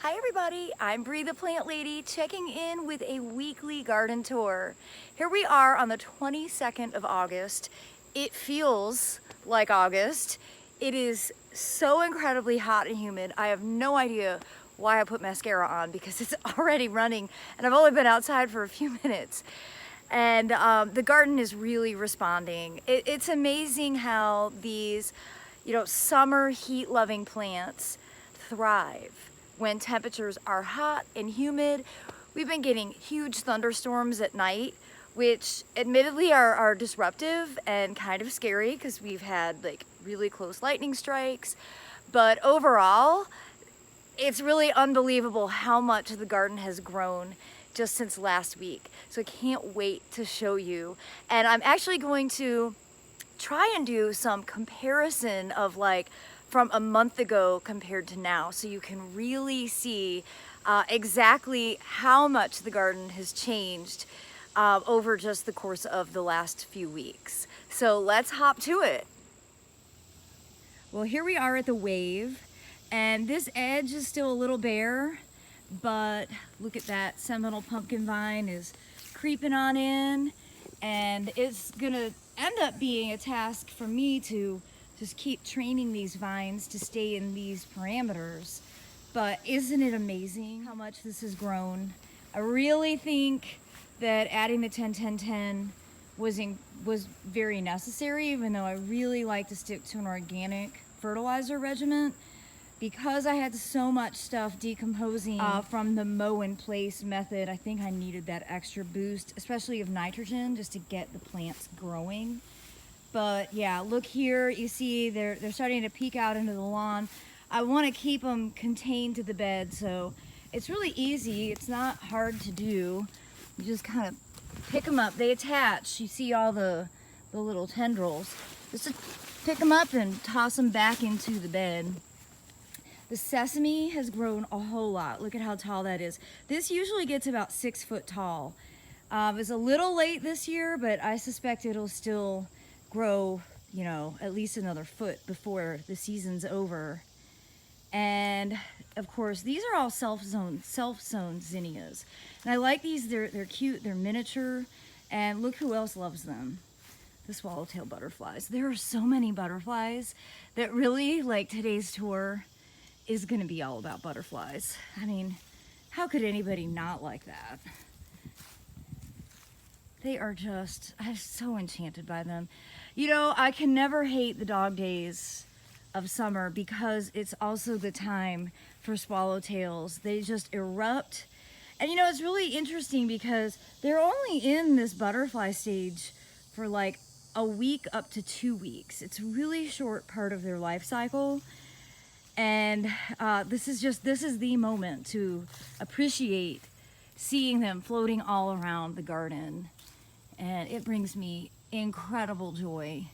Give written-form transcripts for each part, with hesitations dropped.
Hi everybody, I'm Bree the Plant Lady checking in with a weekly garden tour. Here we are on the 22nd of August. It feels like August. It is so incredibly hot and humid. I have no idea why I put mascara on because it's already running and I've only been outside for a few minutes. And the garden is really responding. It's amazing how these, summer heat-loving plants thrive when temperatures are hot and humid. We've been getting huge thunderstorms at night, which admittedly are disruptive and kind of scary because we've had like really close lightning strikes. But overall, it's really unbelievable how much the garden has grown just since last week. So I can't wait to show you. And I'm actually going to try and do some comparison of like from a month ago compared to now, so you can really see exactly how much the garden has changed over just the course of the last few weeks. So let's hop to it. Well, here we are at the wave, and this edge is still a little bare, but look at that seminal pumpkin vine is creeping on in, and it's gonna end up being a task for me to just keep training these vines to stay in these parameters. But isn't it amazing how much this has grown? I really think that adding the 10-10-10 was very necessary, even though I really like to stick to an organic fertilizer regimen. Because I had so much stuff decomposing from the mow in place method, I think I needed that extra boost, especially of nitrogen, just to get the plants growing. But yeah, look here, you see they're starting to peek out into the lawn. I want to keep them contained to the bed, so it's really easy. It's not hard to do. You just kind of pick them up. They attach. You see all the little tendrils. Just to pick them up and toss them back into the bed. The sesame has grown a whole lot. Look at how tall that is. This usually gets about 6 foot tall. It's a little late this year, but I suspect it'll still grow, at least another foot before the season's over. And of course, these are all self-sown zinnias. And I like these, they're cute, they're miniature, and look who else loves them. The swallowtail butterflies. There are so many butterflies that really, like today's tour, is gonna be all about butterflies. I mean, how could anybody not like that? They are just, I'm so enchanted by them. I can never hate the dog days of summer because it's also the time for swallowtails. They just erupt. And it's really interesting because they're only in this butterfly stage for like a week up to 2 weeks. It's a really short part of their life cycle. And this is the moment to appreciate seeing them floating all around the garden. And it brings me incredible joy.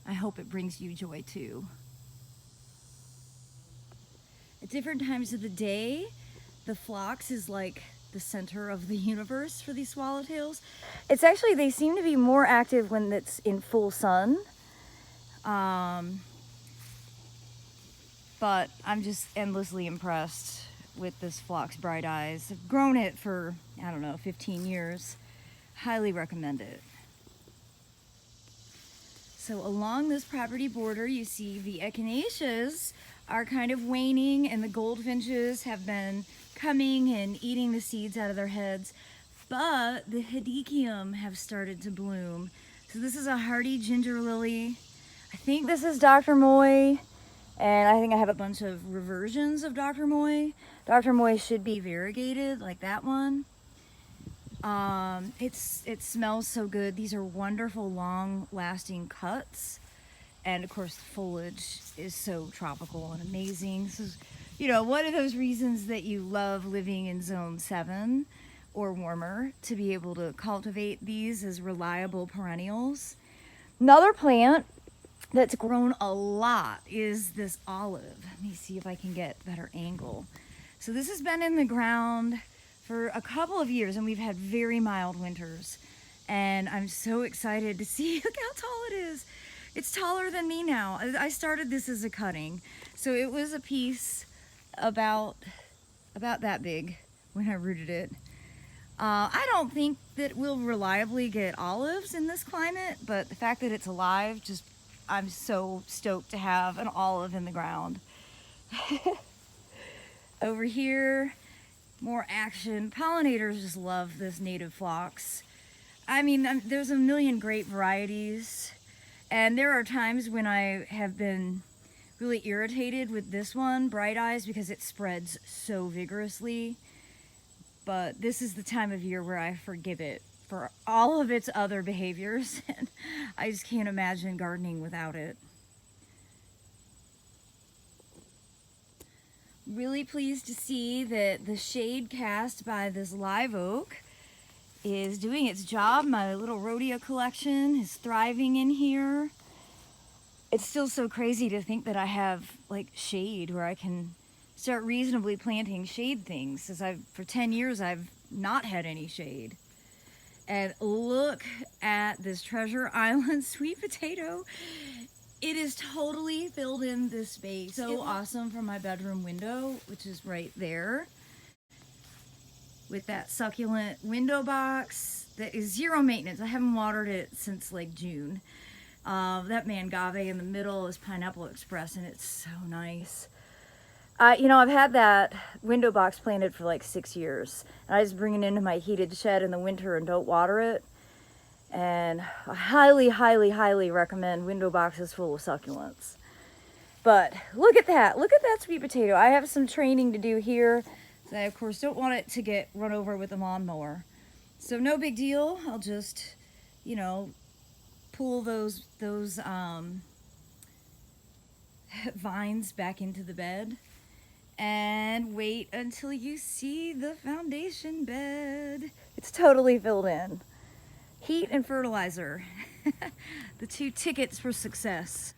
I hope it brings you joy too. At different times of the day, the phlox is like the center of the universe for these swallowtails. It's actually, they seem to be more active when it's in full sun. But I'm just endlessly impressed with this phlox bright eyes. I've grown it for, 15 years. Highly recommend it. So along this property border, you see the echinaceas are kind of waning and the goldfinches have been coming and eating the seeds out of their heads. But the hedychium have started to bloom. So this is a hardy ginger lily. I think this is Dr. Moy. And I think I have a bunch of reversions of Dr. Moy. Dr. Moy should be variegated like that one. It smells so good. These are wonderful, long-lasting cuts. And of course, the foliage is so tropical and amazing. This is, one of those reasons that you love living in zone 7 or warmer, to be able to cultivate these as reliable perennials. Another plant that's grown a lot is this olive. Let me see if I can get a better angle. So this has been in the ground for a couple of years and we've had very mild winters. And I'm so excited to see, look how tall it is. It's taller than me now. I started this as a cutting. So it was a piece about that big when I rooted it. I don't think that we'll reliably get olives in this climate, but the fact that it's alive, just, I'm so stoked to have an olive in the ground. Over here, more action. Pollinators just love this native phlox. I mean, there's a million great varieties, and there are times when I have been really irritated with this one, Bright Eyes, because it spreads so vigorously. But this is the time of year where I forgive it for all of its other behaviors, and I just can't imagine gardening without it. Really pleased to see that the shade cast by this live oak is doing its job. My little rhodia collection is thriving in here. It's still so crazy to think that I have like shade where I can start reasonably planting shade things, as for 10 years I've not had any shade. And look at this Treasure Island sweet potato. It is totally filled in this space. So awesome for my bedroom window, which is right there, with that succulent window box that is zero maintenance. I haven't watered it since like June. That mangave in the middle is Pineapple Express, and it's so nice. You know, I've had that window box planted for like 6 years, and I just bring it into my heated shed in the winter and don't water it. And I highly, highly, highly recommend window boxes full of succulents. But look at that sweet potato. I have some training to do here. I, of course, don't want it to get run over with a lawnmower. So no big deal. I'll just, you know, pull those vines back into the bed and wait until you see the foundation bed. It's totally filled in. Heat and fertilizer, the two tickets for success.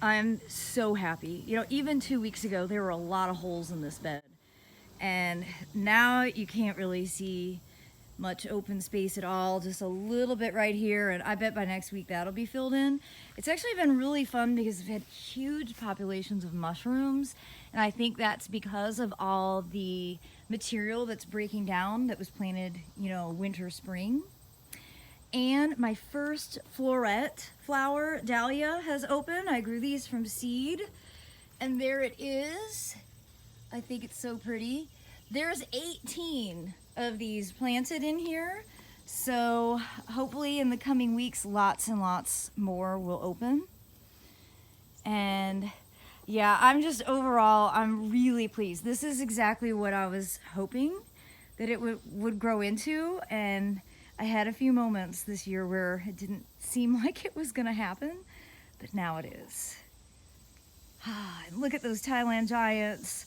I'm so happy. You know, even 2 weeks ago, there were a lot of holes in this bed, and now you can't really see much open space at all, just a little bit right here, and I bet by next week that'll be filled in. It's actually been really fun because I've had huge populations of mushrooms, and I think that's because of all the material that's breaking down that was planted, you know, winter, spring. And my first floret flower, Dahlia, has opened. I grew these from seed, and there it is. I think it's so pretty. There's 18 of these planted in here, so hopefully in the coming weeks lots and lots more will open. And yeah, I'm really pleased. This is exactly what I was hoping that it would grow into, and I had a few moments this year where it didn't seem like it was gonna happen, but now it is. Look at those Thailand Giants.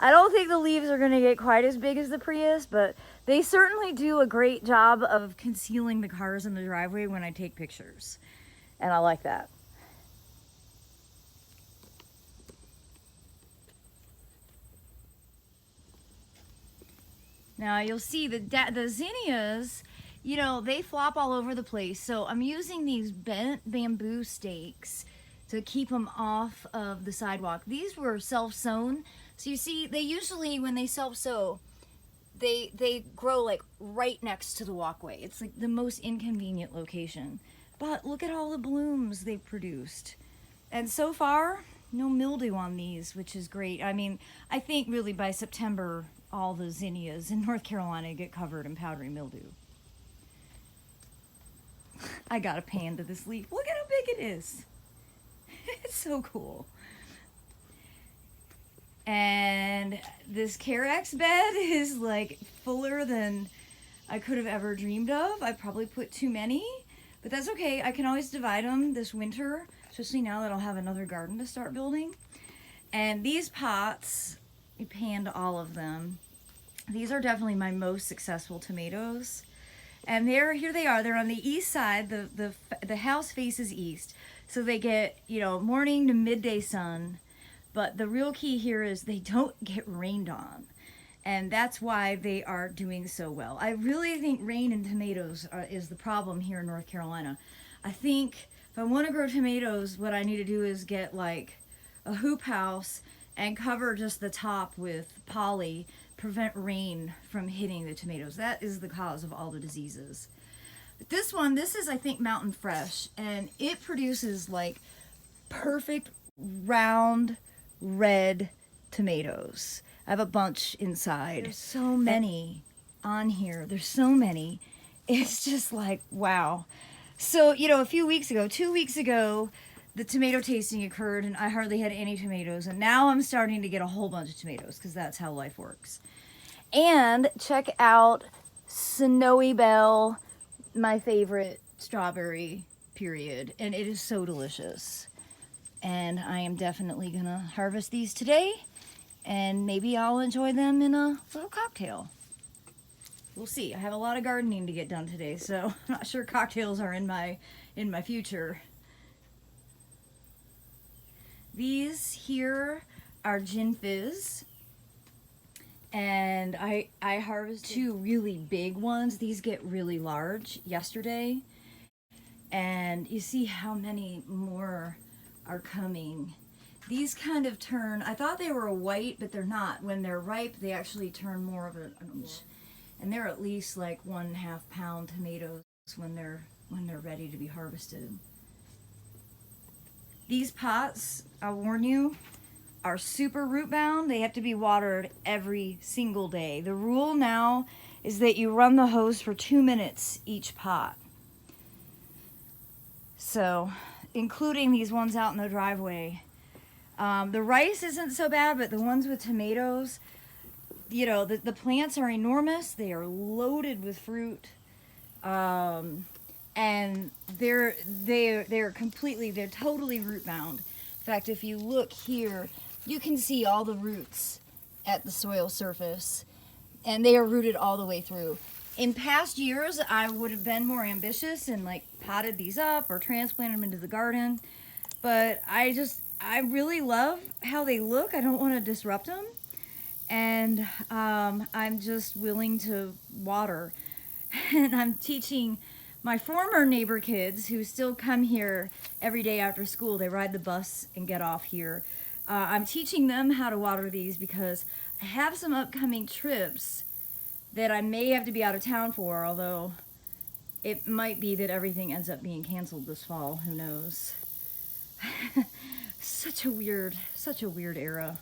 I don't think the leaves are going to get quite as big as the Prius, but they certainly do a great job of concealing the cars in the driveway when I take pictures. And I like that. Now you'll see the zinnias, you know, they flop all over the place. So I'm using these bent bamboo stakes to keep them off of the sidewalk. These were self-sown. So you see, they usually, when they self-sow, they grow like right next to the walkway. It's like the most inconvenient location. But look at all the blooms they've produced. And so far, no mildew on these, which is great. I mean, I think really by September, all the zinnias in North Carolina get covered in powdery mildew. I got a pan to this leaf. Look at how big it is. It's so cool. And this Carex bed is like fuller than I could have ever dreamed of. I probably put too many, but that's okay. I can always divide them this winter, especially now that I'll have another garden to start building. And these pots, I panned all of them. These are definitely my most successful tomatoes. And here they are. They're on the east side. The house faces east. So they get, you know, morning to midday sun. But the real key here is they don't get rained on. And that's why they are doing so well. I really think rain in tomatoes is the problem here in North Carolina. I think if I want to grow tomatoes, what I need to do is get like a hoop house and cover just the top with poly, prevent rain from hitting the tomatoes. That is the cause of all the diseases. But this one, this is I think Mountain Fresh, and it produces like perfect round red tomatoes. I have a bunch inside. There's so many on here. There's so many. It's just like, wow. So, you know, a few weeks ago, 2 weeks ago, the tomato tasting occurred and I hardly had any tomatoes. And now I'm starting to get a whole bunch of tomatoes because that's how life works. And check out Snowy Belle, my favorite strawberry, period. And it is so delicious. And I am definitely gonna harvest these today. And maybe I'll enjoy them in a little cocktail. We'll see. I have a lot of gardening to get done today, so I'm not sure cocktails are in my future. These here are gin fizz, and I harvested 2 really big ones. These get really large yesterday, and you see how many more are coming. These kind of turn, I thought they were a white, but they're not. When they're ripe, they actually turn more of an orange. And they're at least like 1.5 pound tomatoes when they're ready to be harvested. These pots, I'll warn you, are super root bound. They have to be watered every single day. The rule now is that you run the hose for 2 minutes each pot. So, including these ones out in the driveway. The rice isn't so bad, but the ones with tomatoes, you know, the plants are enormous. They are loaded with fruit, and they're totally root bound. In fact, if you look here, you can see all the roots at the soil surface, and they are rooted all the way through. In past years, I would have been more ambitious and like potted these up or transplanted them into the garden, but I really love how they look. I don't want to disrupt them. And I'm just willing to water. And I'm teaching my former neighbor kids who still come here every day after school. They ride the bus and get off here. I'm teaching them how to water these because I have some upcoming trips that I may have to be out of town for, although it might be that everything ends up being canceled this fall. Who knows? Such a weird era.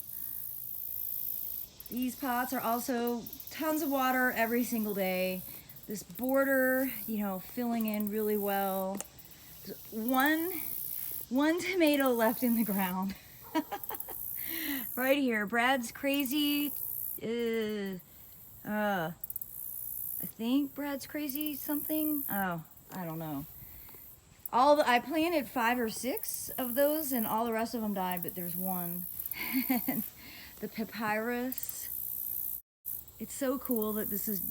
These pots are also tons of water every single day. This border, you know, filling in really well. One tomato left in the ground. Right here, Brad's crazy. I think Brad's crazy something. Oh, I don't know. I planted 5 or 6 of those, and all the rest of them died, but there's one. The papyrus. It's so cool that this has,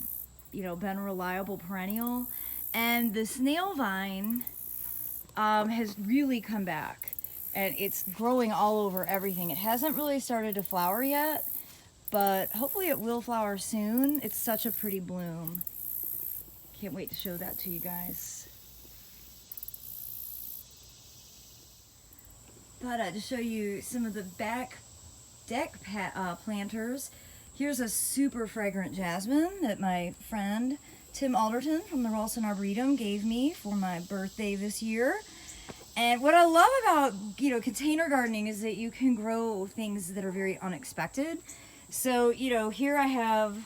you know, been a reliable perennial. And the snail vine has really come back, and it's growing all over everything. It hasn't really started to flower yet, but hopefully it will flower soon. It's such a pretty bloom. Can't wait to show that to you guys. Thought I'd show you some of the back deck planters. Here's a super fragrant jasmine that my friend Tim Alderton from the Ralston Arboretum gave me for my birthday this year. And what I love about, you know, container gardening is that you can grow things that are very unexpected. So, you know, here I have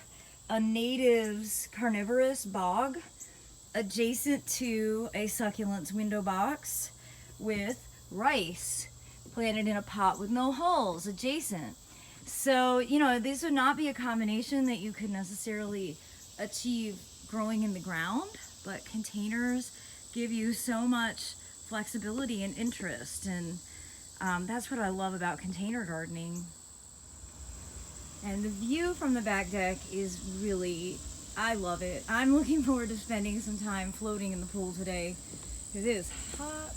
a natives carnivorous bog adjacent to a succulents window box with rice planted in a pot with no holes adjacent. So, you know, this would not be a combination that you could necessarily achieve growing in the ground, but containers give you so much flexibility and interest, and that's what I love about container gardening. And the view from the back deck is really, I love it. I'm looking forward to spending some time floating in the pool today because it is hot.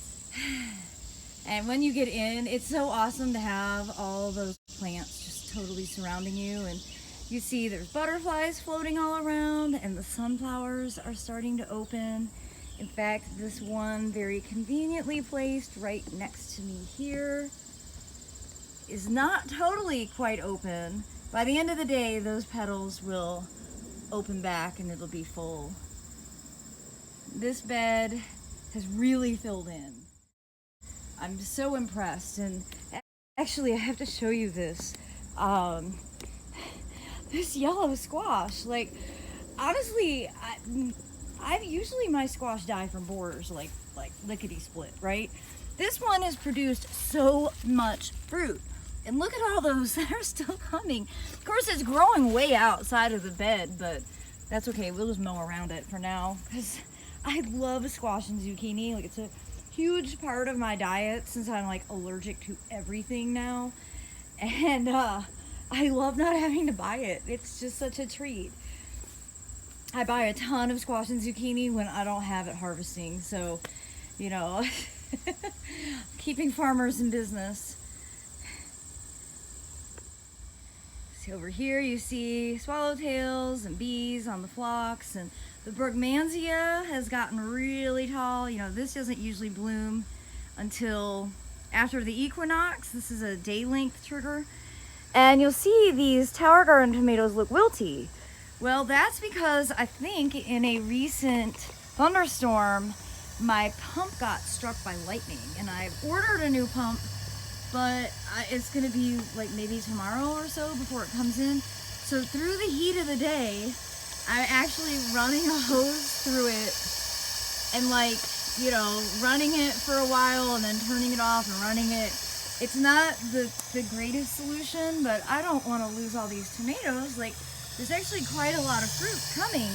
And when you get in, it's so awesome to have all those plants just totally surrounding you, and you see there's butterflies floating all around, and the sunflowers are starting to open. In fact, this one very conveniently placed right next to me here. is not totally quite open. By the end of the day, those petals will open back and it'll be full. This bed has really filled in. I'm so impressed, and actually I have to show you this. This yellow squash, like, honestly, I've usually my squash die from borers, like lickety split, right? This one has produced so much fruit. And look at all those that are still coming. Of course, it's growing way outside of the bed, but that's okay. We'll just mow around it for now, because I love squash and zucchini. Like, it's a huge part of my diet since I'm like allergic to everything now. And I love not having to buy it. It's just such a treat. I buy a ton of squash and zucchini when I don't have it harvesting. So, you know, keeping farmers in business. See, over here you see swallowtails and bees on the phlox, and the brogmanzia has gotten really tall. You know, this doesn't usually bloom until after the equinox. This is a day length trigger. And you'll see these tower garden tomatoes look wilty. Well, that's because I think in a recent thunderstorm, my pump got struck by lightning, and I've ordered a new pump, but it's gonna be like maybe tomorrow or so before it comes in. So through the heat of the day, I'm actually running a hose through it and, like, you know, running it for a while and then turning it off and running it. It's not the greatest solution, but I don't want to lose all these tomatoes. Like, there's actually quite a lot of fruit coming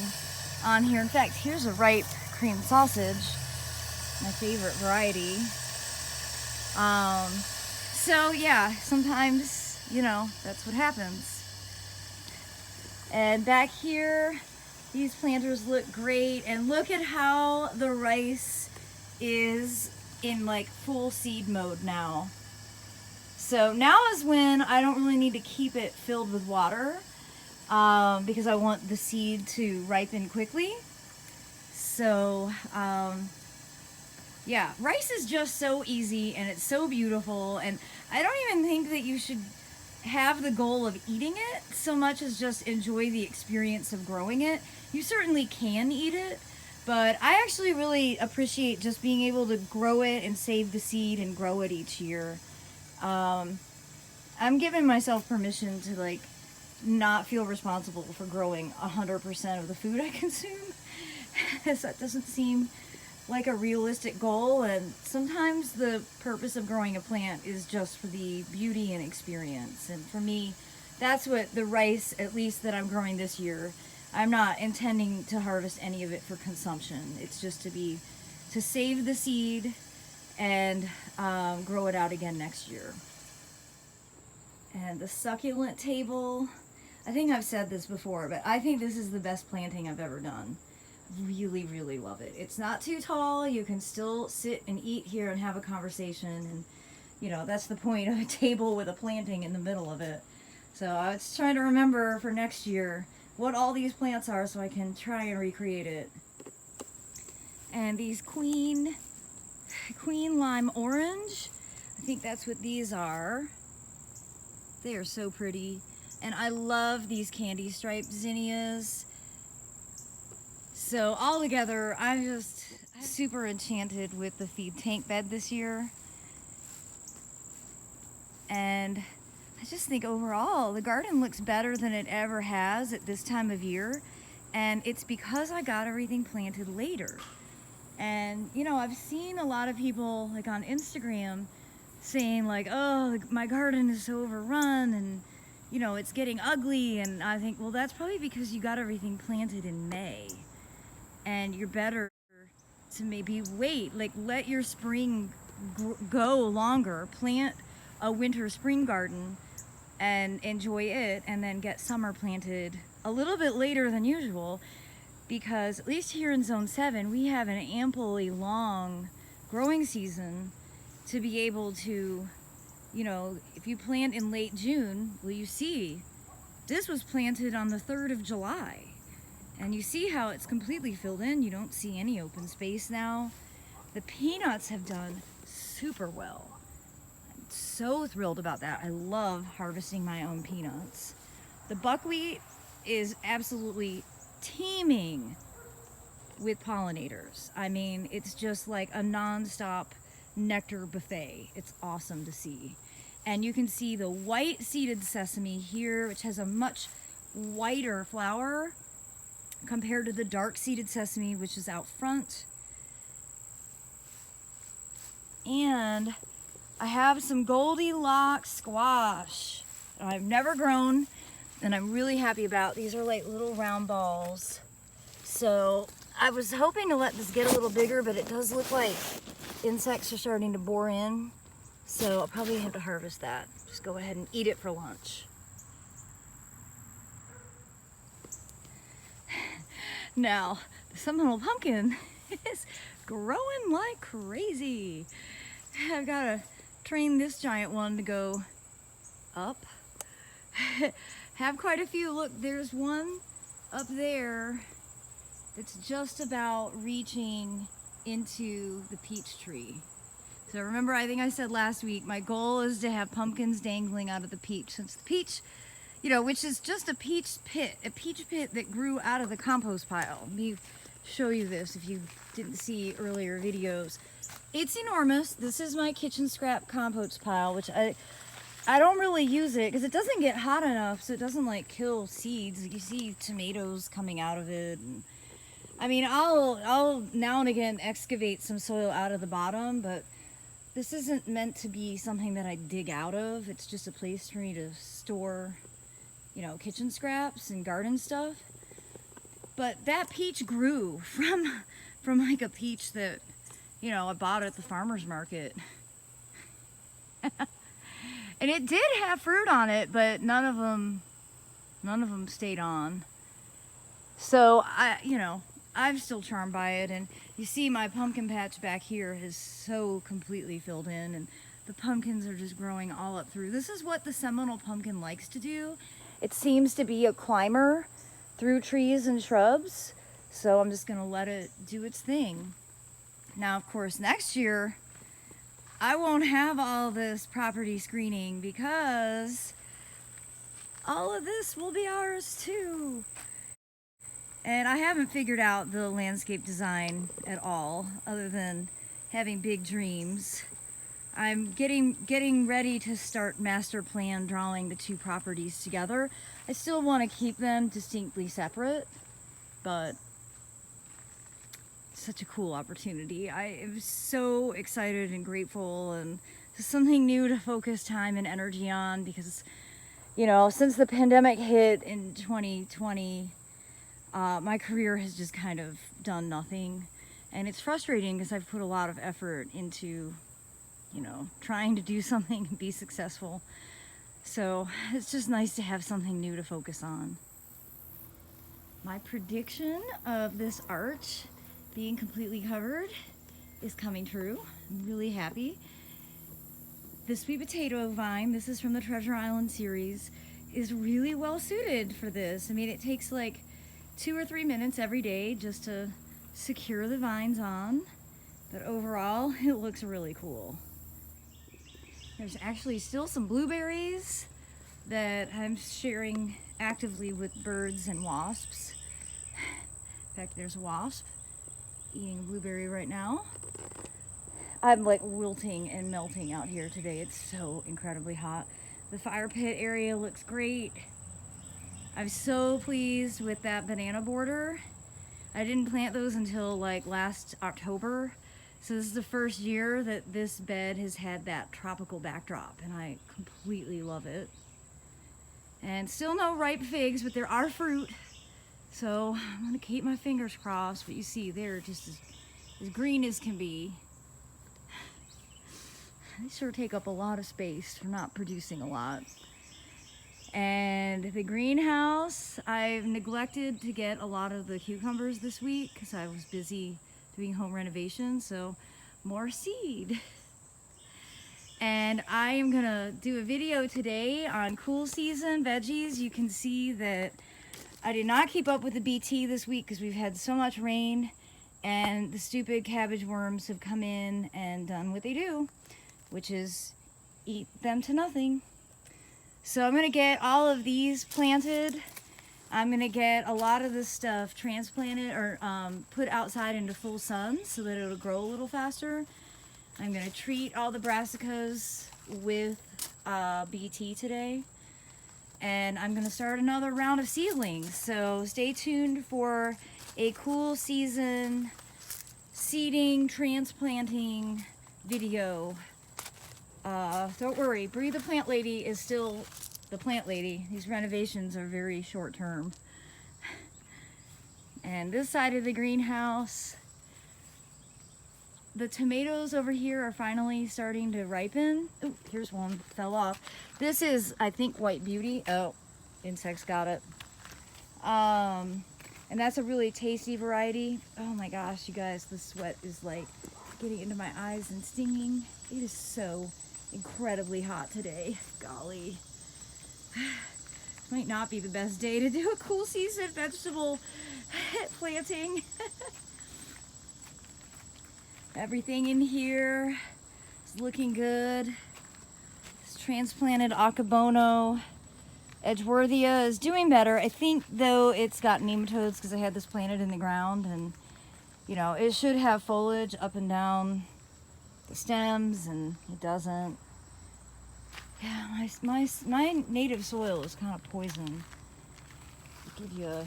on here. In fact, here's a ripe cream sausage, my favorite variety. So yeah, sometimes, you know, that's what happens. And back here, these planters look great, and look at how the rice is in like full seed mode now. So now is when I don't really need to keep it filled with water, because I want the seed to ripen quickly. So yeah, rice is just so easy and it's so beautiful, and I don't even think that you should have the goal of eating it so much as just enjoy the experience of growing it. You certainly can eat it, but I actually really appreciate just being able to grow it and save the seed and grow it each year. I'm giving myself permission to, like, not feel responsible for growing 100% of the food I consume, as that doesn't seem like a realistic goal, and sometimes the purpose of growing a plant is just for the beauty and experience. And for me, that's what the rice, at least that I'm growing this year, I'm not intending to harvest any of it for consumption. It's just to save the seed and grow it out again next year. And the succulent table, I think I've said this before, but I think this is the best planting I've ever done. Really, really love it. It's not too tall. You can still sit and eat here and have a conversation, and, you know, that's the point of a table with a planting in the middle of it. So I was trying to remember for next year what all these plants are so I can try and recreate it. And these queen lime orange, I think that's what these are. They are so pretty. And I love these candy striped zinnias. So all together, I'm just super enchanted with the feed tank bed this year. And I just think overall, the garden looks better than it ever has at this time of year. And it's because I got everything planted later. And, you know, I've seen a lot of people, like, on Instagram saying, like, oh, my garden is so overrun and, you know, it's getting ugly. And I think, well, that's probably because you got everything planted in May. And you're better to maybe wait, like, let your spring go longer, plant a winter spring garden and enjoy it, and then get summer planted a little bit later than usual, because at least here in Zone 7, we have an amply long growing season to be able to, you know, if you plant in late June, well, you see, this was planted on the 3rd of July. And you see how it's completely filled in. You don't see any open space now. The peanuts have done super well. I'm so thrilled about that. I love harvesting my own peanuts. The buckwheat is absolutely teeming with pollinators. I mean, it's just like a non-stop nectar buffet. It's awesome to see. And you can see the white seeded sesame here, which has a much whiter flower compared to the dark seeded sesame, which is out front. And I have some Goldilocks squash that I've never grown, and I'm really happy about. These are like little round balls. So I was hoping to let this get a little bigger, but it does look like insects are starting to bore in. So I'll probably have to harvest that. Just go ahead and eat it for lunch. Now, the seminal pumpkin is growing like crazy. I've got to train this giant one to go up. Have quite a few. Look, there's one up there that's just about reaching into the peach tree. So remember, I think I said last week, my goal is to have pumpkins dangling out of the peach. Since the peach, you know, which is just a peach pit that grew out of the compost pile. Let me show you this if you didn't see earlier videos. It's enormous. This is my kitchen scrap compost pile, which I don't really use it because it doesn't get hot enough, so it doesn't like kill seeds. You see tomatoes coming out of it. And, I mean, I'll now and again excavate some soil out of the bottom, but this isn't meant to be something that I dig out of. It's just a place for me to store, you know, kitchen scraps and garden stuff. But that peach grew from like a peach that, you know, I bought at the farmer's market. And it did have fruit on it, but none of them stayed on. So I'm still charmed by it. And you see my pumpkin patch back here is so completely filled in, and the pumpkins are just growing all up through. This is what the seminal pumpkin likes to do. It seems to be a climber through trees and shrubs. So I'm just gonna let it do its thing. Now, of course, next year, I won't have all this property screening because all of this will be ours too. And I haven't figured out the landscape design at all, other than having big dreams. I'm getting ready to start master plan drawing the two properties together. I still want to keep them distinctly separate, but such a cool opportunity. I am so excited and grateful, and just something new to focus time and energy on, because, you know, since the pandemic hit in 2020, my career has just kind of done nothing, and it's frustrating because I've put a lot of effort into, you know, trying to do something and be successful. So it's just nice to have something new to focus on. My prediction of this arch being completely covered is coming true. I'm really happy. The sweet potato vine, this is from the Treasure Island series, is really well suited for this. I mean, it takes like 2 or 3 minutes every day just to secure the vines on, but overall it looks really cool. There's actually still some blueberries that I'm sharing actively with birds and wasps. In fact, there's a wasp eating a blueberry right now. I'm like wilting and melting out here today. It's so incredibly hot. The fire pit area looks great. I'm so pleased with that banana border. I didn't plant those until like last October. So this is the first year that this bed has had that tropical backdrop, and I completely love it. And still no ripe figs, but there are fruit. So I'm gonna keep my fingers crossed, but you see they're just as green as can be. They sure take up a lot of space for not producing a lot. And the greenhouse, I've neglected to get a lot of the cucumbers this week because I was busy doing home renovation, so more seed. And I am gonna do a video today on cool season veggies. You can see that I did not keep up with the BT this week because we've had so much rain, and the stupid cabbage worms have come in and done what they do, which is eat them to nothing. So I'm gonna get all of these planted. I'm gonna get a lot of this stuff transplanted or put outside into full sun so that it'll grow a little faster. I'm gonna treat all the brassicas with BT today. And I'm gonna start another round of seedlings. So stay tuned for a cool season seeding, transplanting video. Don't worry, Bree the plant lady is still the plant lady. These renovations are very short term. And this side of the greenhouse, the tomatoes over here are finally starting to ripen. Oh, here's one, fell off. This is, I think, White Beauty. Oh, insects got it. And that's a really tasty variety. Oh my gosh, you guys, the sweat is like getting into my eyes and stinging. It is so incredibly hot today. Golly. Might not be the best day to do a cool season vegetable planting. Everything in here is looking good. This transplanted Akabono Edgeworthia is doing better. I think though it's got nematodes because I had this planted in the ground, and you know, it should have foliage up and down the stems, and it doesn't. Yeah, my native soil is kind of poisoned. I'll give you a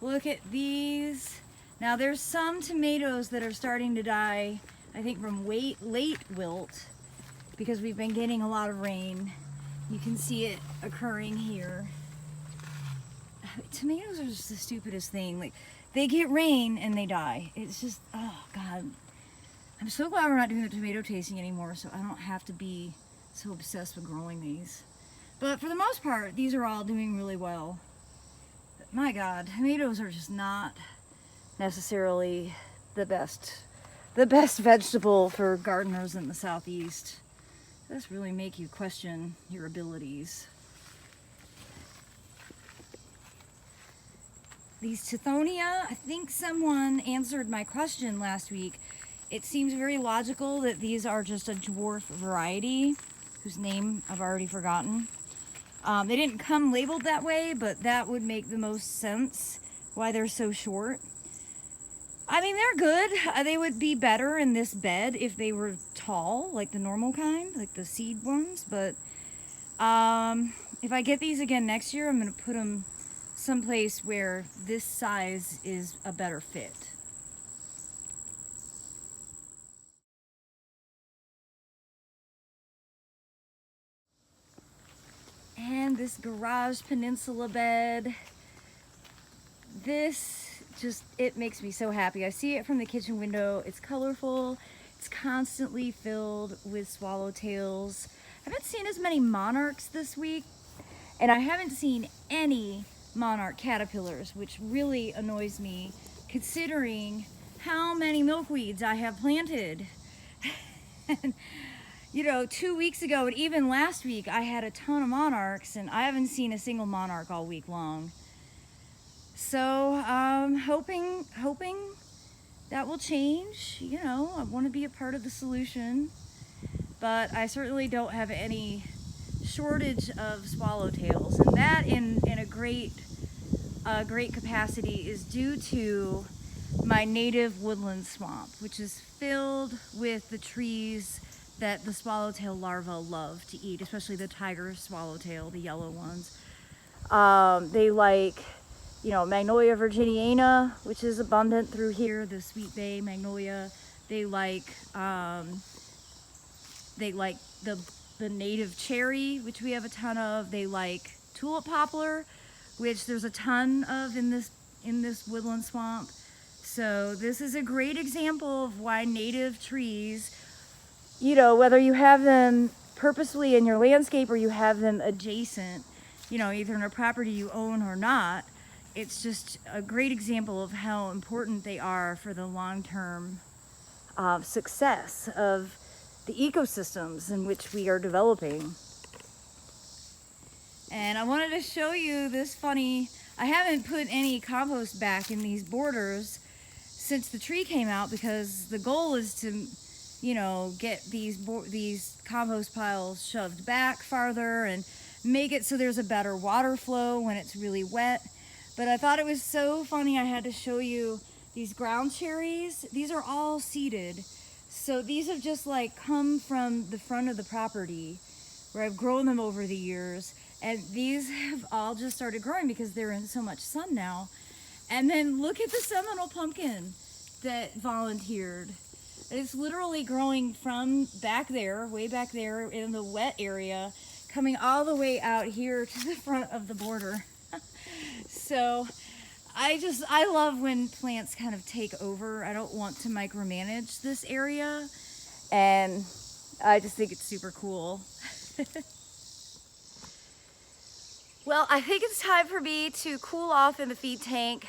look at these. Now there's some tomatoes that are starting to die, I think from late wilt, because we've been getting a lot of rain. You can see it occurring here. Tomatoes are just the stupidest thing. Like, they get rain and they die. It's just, oh God. I'm so glad we're not doing the tomato tasting anymore, so I don't have to be so obsessed with growing these. But for the most part, these are all doing really well. But my God, tomatoes are just not necessarily the best vegetable for gardeners in the Southeast. This really make you question your abilities. These Tithonia, I think someone answered my question last week. It seems very logical that these are just a dwarf variety, whose name I've already forgotten. They didn't come labeled that way, but that would make the most sense why they're so short. I mean, they're good. They would be better in this bed if they were tall, like the normal kind, like the seed ones. But if I get these again next year, I'm going to put them someplace where this size is a better fit. And this garage peninsula bed, this just, it makes me so happy. I see it from the kitchen window. It's colorful. It's constantly filled with swallowtails. I haven't seen as many monarchs this week, and I haven't seen any monarch caterpillars, which really annoys me considering how many milkweeds I have planted. And, you know, 2 weeks ago and even last week I had a ton of monarchs, and I haven't seen a single monarch all week long. So hoping that will change. You know, I want to be a part of the solution, but I certainly don't have any shortage of swallowtails, and that in a great capacity is due to my native woodland swamp, which is filled with the trees that the swallowtail larvae love to eat, especially the tiger swallowtail, the yellow ones. They like, you know, Magnolia virginiana, which is abundant through here, the Sweet Bay magnolia. They like the native cherry, which we have a ton of. They like tulip poplar, which there's a ton of in this woodland swamp. So this is a great example of why native trees, you know, whether you have them purposely in your landscape or you have them adjacent, you know, either in a property you own or not, it's just a great example of how important they are for the long-term success of the ecosystems in which we are developing. And I wanted to show you this funny, I haven't put any compost back in these borders since the tree came out, because the goal is to you know, get these compost piles shoved back farther and make it so there's a better water flow when it's really wet. But I thought it was so funny I had to show you these ground cherries. These are all seeded. So these have just like come from the front of the property where I've grown them over the years. And these have all just started growing because they're in so much sun now. And then look at the seminal pumpkin that volunteered. It's literally growing from back there, way back there in the wet area, coming all the way out here to the front of the border. So I love when plants kind of take over. I don't want to micromanage this area, and I just think it's super cool. Well, I think it's time for me to cool off in the feed tank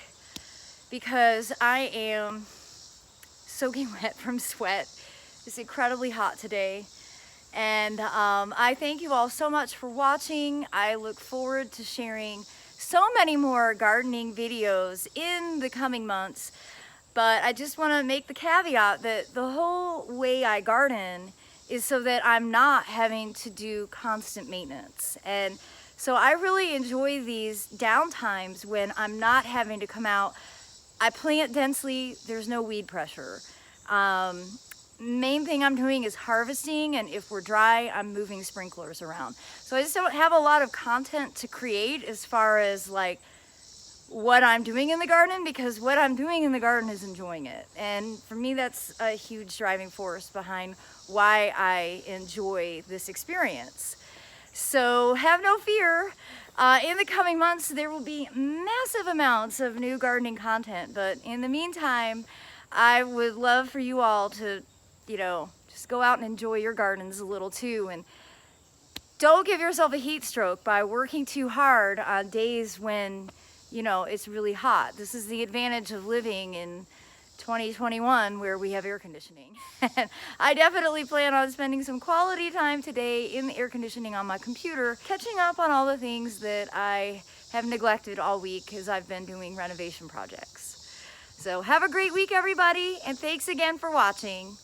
because I am soaking wet from sweat. It's incredibly hot today. And I thank you all so much for watching. I look forward to sharing so many more gardening videos in the coming months. But I just want to make the caveat that the whole way I garden is so that I'm not having to do constant maintenance. And so I really enjoy these downtimes when I'm not having to come out. I plant densely, there's no weed pressure. Main thing I'm doing is harvesting, and if we're dry, I'm moving sprinklers around. So I just don't have a lot of content to create as far as like what I'm doing in the garden, because what I'm doing in the garden is enjoying it. And for me, that's a huge driving force behind why I enjoy this experience. So have no fear. In the coming months, there will be massive amounts of new gardening content. But in the meantime, I would love for you all to, you know, just go out and enjoy your gardens a little too. And don't give yourself a heat stroke by working too hard on days when, you know, it's really hot. This is the advantage of living in 2021 where we have air conditioning. And I definitely plan on spending some quality time today in the air conditioning on my computer, catching up on all the things that I have neglected all week as I've been doing renovation projects. So have a great week, everybody, and thanks again for watching.